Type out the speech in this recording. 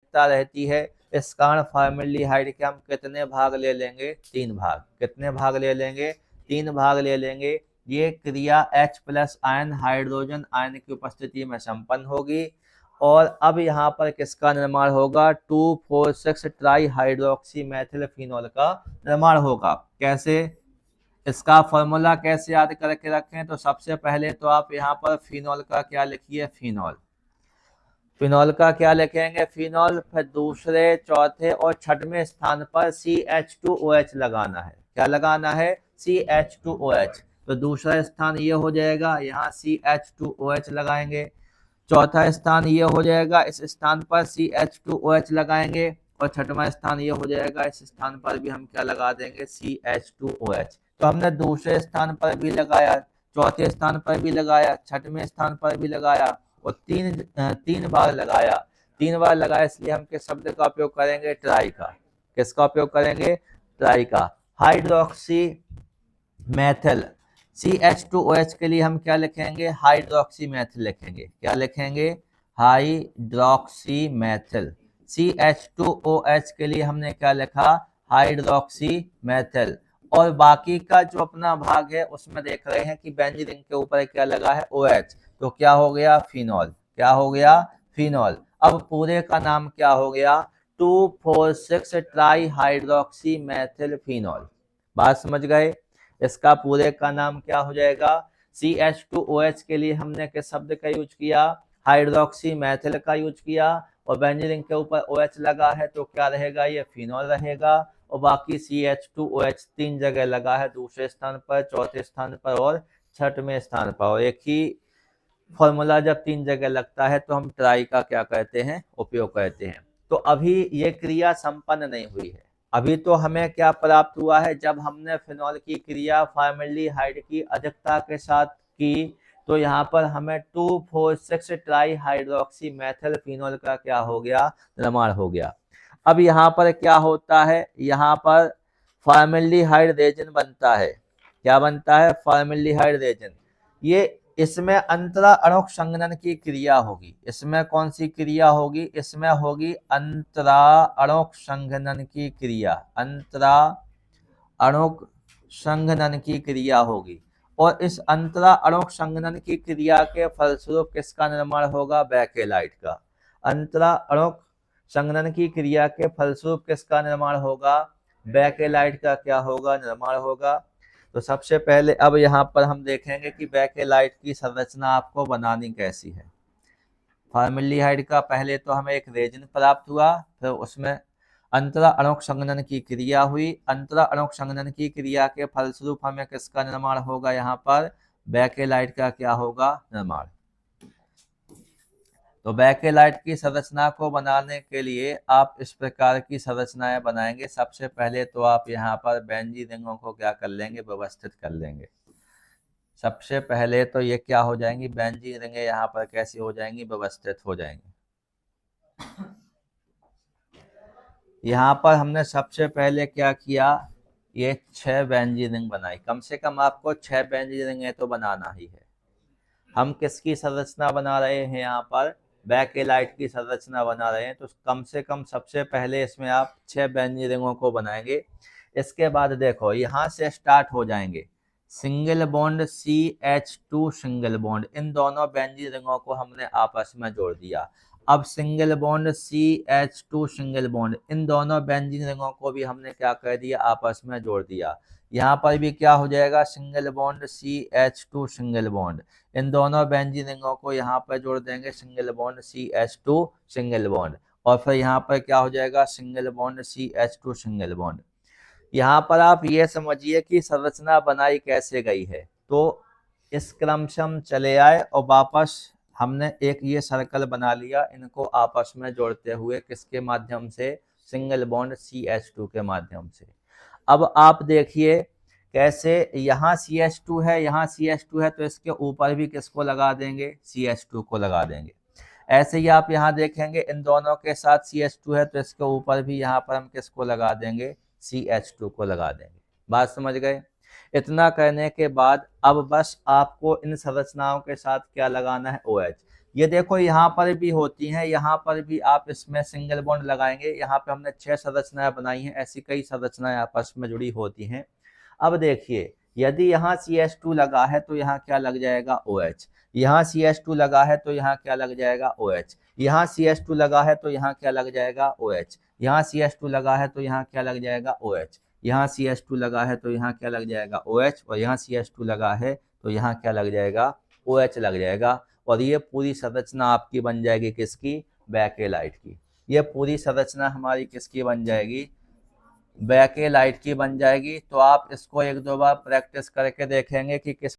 अधिकता रहती है। इस कारण फॉर्मेल्डिहाइड के हम कितने भाग ले लेंगे? 3 भाग। कितने भाग ले लेंगे? 3 भाग ले लेंगे। ये क्रिया H+ आयन हाइड्रोजन आयन की उपस्थिति में संपन्न होगी। और अब यहाँ पर किसका निर्माण होगा? 2,4,6 ट्राई हाइड्रोक्सी मेथिल फिनॉल का निर्माण होगा। कैसे? इसका फॉर्मूला कैसे याद करके रखें? तो सबसे पहले तो आप यहाँ पर फिनॉल का क्या लिखिए? फिनॉल। फिनॉल का क्या लिखेंगे? फिनॉल। फिर दूसरे, चौथे और छठवें स्थान पर CH2OH लगाना है। क्या लगाना है? CH2OH। तो दूसरा स्थान ये हो जाएगा, यहाँ CH2OH लगाएंगे। चौथा स्थान ये हो जाएगा, इस स्थान पर CH2OH लगाएंगे। और छठवां स्थान ये हो जाएगा, इस स्थान पर भी हम क्या लगा देंगे? CH2OH। तो हमने दूसरे स्थान पर भी लगाया, चौथे स्थान पर भी लगाया, छठवें स्थान पर भी लगाया और तीन बार लगाया। 3 बार लगाया, इसलिए हम किस शब्द का उपयोग करेंगे? ट्राई का। किसका उपयोग करेंगे? ट्राई का। हाइड्रोक्सी मेथिल, CH2OH के लिए हम क्या लिखेंगे? हाइड्रोक्सी मेथिल लिखेंगे। क्या लिखेंगे? Hydroxy methyl. CH2OH के लिए हमने क्या लिखा? Hydroxy methyl. और बाकी का जो अपना भाग है उसमें देख रहे हैं कि बेंजीन रिंग के ऊपर क्या लगा है? OH। तो क्या हो गया? फिनॉल। क्या हो गया? फिनॉल। अब पूरे का नाम क्या हो गया? 2,4,6 ट्राई हाइड्रोक्सी मेथिल फिनॉल। बात समझ गए? इसका पूरे का नाम क्या हो जाएगा? CH2OH के लिए हमने किस शब्द का यूज किया? हाइड्रोक्सी मेथिल का यूज किया। और बेंजीन रिंग के ऊपर OH लगा है तो क्या रहेगा? ये फिनॉल रहेगा। और बाकी CH2OH 3 जगह लगा है, दूसरे स्थान पर, चौथे स्थान पर और छठवें स्थान पर। और एक ही फॉर्मूला जब 3 जगह लगता है तो हम ट्राई का क्या कहते हैं? उपयोग करते हैं। तो अभी ये क्रिया संपन्न नहीं हुई है। अभी तो हमें क्या प्राप्त हुआ है? जब हमने फिनॉल की क्रिया फॉर्मेल्डिहाइड की अधिकता के साथ की तो यहाँ पर हमें 2,4,6 ट्राई हाइड्रोक्सी मेथिल फिनॉल का क्या हो गया? निर्माण हो गया। अब यहाँ पर क्या होता है? यहाँ पर फॉर्मेल्डिहाइड रेजिन बनता है। क्या बनता है? Formaldehyde resin. ये इसमें अंतरा अणुक संघनन की क्रिया होगी। इसमें कौन सी क्रिया होगी? इसमें होगी अंतरा अणुक संघनन की क्रिया। अंतरा अणुक संघनन की क्रिया होगी। और इस अंतरा अणुक संघनन की क्रिया के फलस्वरूप किसका निर्माण होगा? बेकेलाइट का। अंतरा अणुक संघनन की क्रिया के फलस्वरूप किसका निर्माण होगा? बेकेलाइट का क्या होगा? निर्माण होगा। तो सबसे पहले अब यहाँ पर हम देखेंगे कि बेकेलाइट की संरचना आपको बनानी कैसी है। फॉर्मेल्डिहाइड का पहले तो हमें एक रेजिन प्राप्त हुआ, फिर उसमें अंतरा अणुक संघनन की क्रिया हुई। अंतरा अणुक संघनन की क्रिया के फलस्वरूप हमें किसका निर्माण होगा? यहाँ पर बेकेलाइट का क्या होगा? निर्माण। तो बेकेलाइट की संरचना को बनाने के लिए आप इस प्रकार की संरचनाएं बनाएंगे। सबसे पहले तो आप यहाँ पर बेंजीन रिंगों को क्या कर लेंगे? व्यवस्थित कर लेंगे। सबसे पहले तो ये क्या हो जाएंगी? बेंजीन रिंगें यहाँ पर कैसी हो जाएंगी? व्यवस्थित हो जाएंगी। यहाँ पर हमने सबसे पहले क्या किया? ये 6 बेंजीन रिंग बनाई। कम से कम आपको 6 बेंजीन रिंगें तो बनाना ही है। हम किसकी संरचना बना रहे हैं? यहाँ पर बेकेलाइट की संरचना बना रहे हैं। तो कम से कम सबसे पहले इसमें आप 6 बेंजीन रिंगों को बनाएंगे। इसके बाद देखो यहाँ से स्टार्ट हो जाएंगे single bond CH2 single bond. इन दोनों बेंजीन रिंगों को हमने आपस में जोड़ दिया। अब single bond CH2 single bond, इन दोनों बेंजीन रिंगों को भी हमने क्या कर दिया? आपस में जोड़ दिया। यहाँ पर भी क्या हो जाएगा? Single bond CH2 single bond. इन दोनों बेंजीन रिंगों को यहाँ पर जोड़ देंगे, single bond CH2 single bond. और फिर यहाँ पर क्या हो जाएगा? Single bond CH2 single bond. यहाँ पर आप ये समझिए कि संरचना बनाई कैसे गई है। तो इस क्रम से हम चले आए और वापस हमने एक ये सर्कल बना लिया, इनको आपस में जोड़ते हुए किसके माध्यम से? सिंगल बॉन्ड CH2 के माध्यम से। अब आप देखिए कैसे, यहाँ CH2 है, यहाँ CH2 है, तो इसके ऊपर भी किसको लगा देंगे? CH2 को लगा देंगे। ऐसे ही आप यहाँ देखेंगे इन दोनों के साथ CH2 है तो इसके ऊपर भी यहाँ पर हम किसको लगा देंगे? CH2 को लगा देंगे। बात समझ गए? इतना करने के बाद अब बस आपको इन संरचनाओं के साथ क्या लगाना है? OH। ये देखो यहाँ पर भी होती हैं, यहाँ पर भी आप इसमें सिंगल बॉन्ड लगाएंगे। यहाँ पे हमने 6 संरचनाएं बनाई हैं, ऐसी कई संरचनाएं आपस में जुड़ी होती हैं। अब देखिए, यदि यहाँ CH2 लगा है तो यहाँ क्या लग जाएगा, OH। यहाँ CH2 लगा है तो यहाँ क्या लग जाएगा, OH। यहाँ CH2 लगा है तो यहाँ क्या लग जाएगा, OH। यहाँ CH2 लगा है तो यहाँ क्या लग जाएगा, OH। यहाँ CH2 लगा है तो यहाँ क्या लग जाएगा, OH। और यहाँ CH2 लगा है तो यहाँ क्या लग जाएगा, OH लग जाएगा। और ये पूरी संरचना आपकी बन जाएगी किसकी, बेकेलाइट की। ये पूरी संरचना हमारी किसकी बन जाएगी, बेकेलाइट की बन जाएगी। तो आप इसको एक दो बार प्रैक्टिस करके देखेंगे कि किस